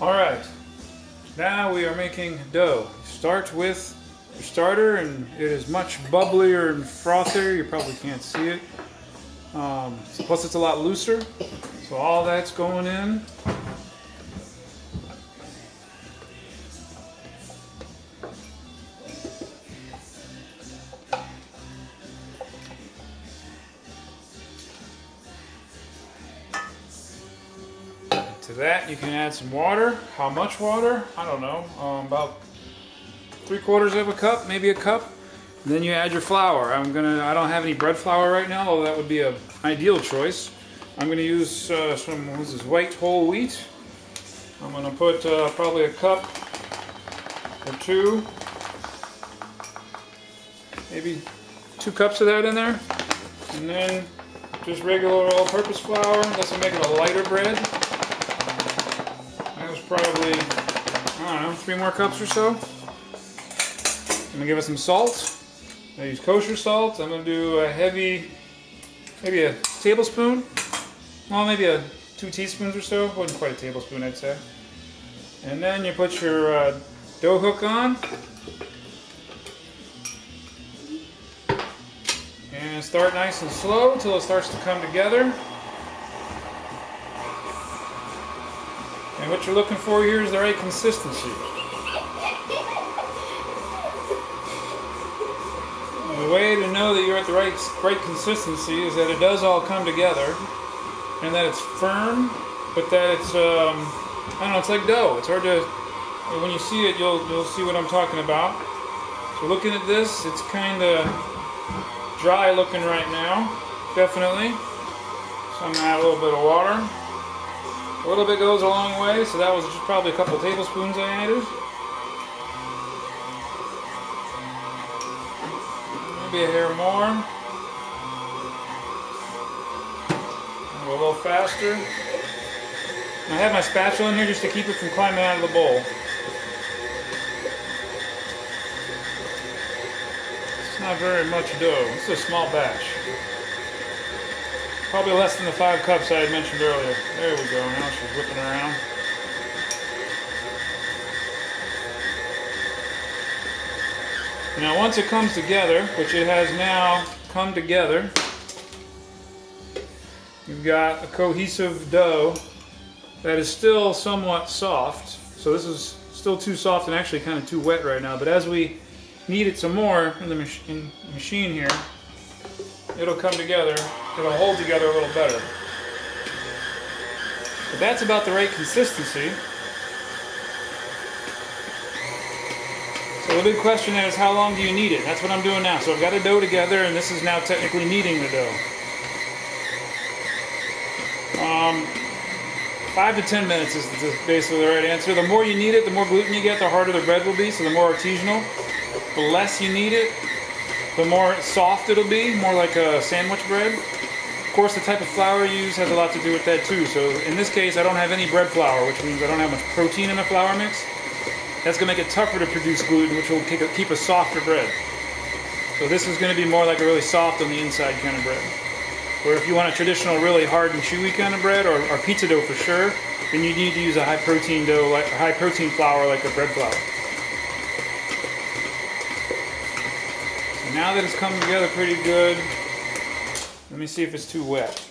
Alright, now we are making dough. Start with your starter, and it is much bubblier and frothier. You probably can't see it. Plus it's a lot looser. So all that's going in. To that you can add some water. How much water? I don't know. About 3/4 of a cup, maybe a cup. And then you add your flour. I don't have any bread flour right now, although that would be an ideal choice. I'm gonna use some, this is white whole wheat. I'm gonna put probably a cup or two, maybe 2 cups of that in there. And then just regular all-purpose flour. That's to make it a lighter bread. That was probably, I don't know, 3 more cups or so. I'm gonna give it some salt. I use kosher salt. I'm gonna do a heavy, maybe a tablespoon. Well, maybe 2 teaspoons or so. Wasn't quite a tablespoon, I'd say. And then you put your dough hook on. And start nice and slow until it starts to come together. And what you're looking for here is the right consistency. The way to know that you're at the right consistency is that it does all come together, and that it's firm, but that it's I don't know, it's like dough. It's hard to, when you see it, you'll see what I'm talking about. So looking at this, it's kind of dry looking right now, definitely. So I'm gonna add a little bit of water. A little bit goes a long way, so that was just probably a couple tablespoons I added. Maybe a hair more. Go a little faster. I have my spatula in here just to keep it from climbing out of the bowl. It's not very much dough. This is a small batch. Probably less than the 5 cups I had mentioned earlier. There we go. Now she's whipping around. Now once it comes together, which it has now come together, you've got a cohesive dough that is still somewhat soft. So this is still too soft and actually kind of too wet right now, but as we knead it some more in the machine here, it'll come together, it'll hold together a little better. But that's about the right consistency. So the big question is, how long do you knead it? That's what I'm doing now. So I've got a dough together, and this is now technically kneading the dough. 5 to 10 minutes is basically the right answer. The more you knead it, the more gluten you get, the harder the bread will be, so the more artisanal. The less you knead it, the more soft it'll be, more like a sandwich bread. Of course, the type of flour you use has a lot to do with that too. So in this case, I don't have any bread flour, which means I don't have much protein in the flour mix. That's going to make it tougher to produce gluten, which will keep a softer bread. So this is going to be more like a really soft on the inside kind of bread. Where if you want a traditional, really hard and chewy kind of bread, or pizza dough for sure, then you need to use a high protein dough, like a high protein flour, like a bread flour. So now that it's come together pretty good, let me see if it's too wet.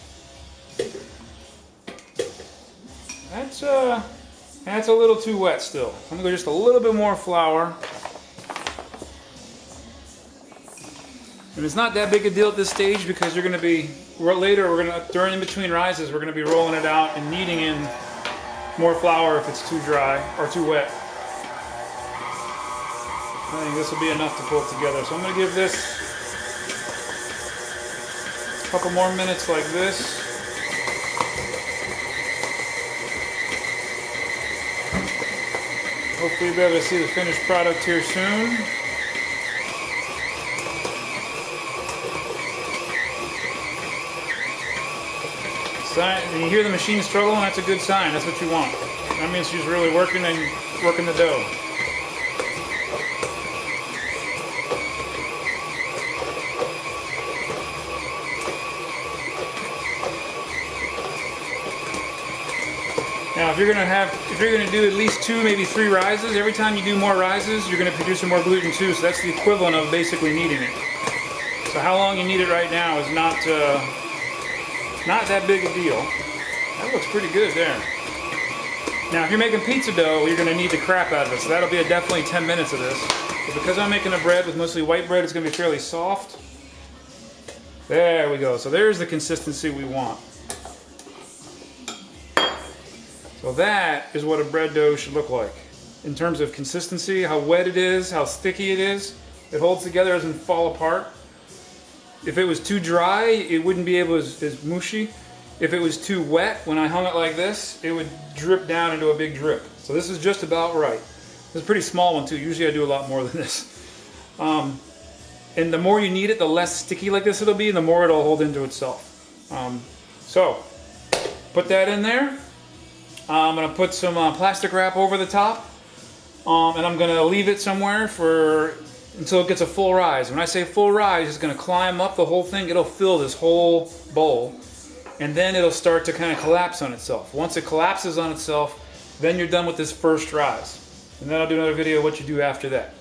That's a little too wet still. I'm gonna go just a little bit more flour. And it's not that big a deal at this stage because you're gonna be, during in between rises, we're gonna be rolling it out and kneading in more flour if it's too dry or too wet. I think this will be enough to pull it together. So I'm gonna give this a couple more minutes like this. Hopefully you'll be able to see the finished product here soon. When you hear the machine struggling, that's a good sign. That's what you want. That means she's really working and working the dough. Now, if you're gonna do at least 2, maybe 3 rises, every time you do more rises, you're gonna produce some more gluten too. So that's the equivalent of basically kneading it. So how long you knead it right now is not that big a deal. That looks pretty good there. Now, if you're making pizza dough, you're gonna knead the crap out of it. So that'll be definitely 10 minutes of this. But because I'm making a bread with mostly white bread, it's gonna be fairly soft. There we go. So there's the consistency we want. So that is what a bread dough should look like. In terms of consistency, how wet it is, how sticky it is. It holds together, doesn't fall apart. If it was too dry, it wouldn't be able as mushy. If it was too wet, when I hung it like this, it would drip down into a big drip. So this is just about right. This is a pretty small one too. Usually I do a lot more than this. And the more you knead it, the less sticky like this it'll be, and the more it'll hold into itself. So, put that in there. I'm going to put some plastic wrap over the top, and I'm going to leave it somewhere until it gets a full rise. When I say full rise, it's going to climb up the whole thing. It'll fill this whole bowl, and then it'll start to kind of collapse on itself. Once it collapses on itself, then you're done with this first rise. And then I'll do another video of what you do after that.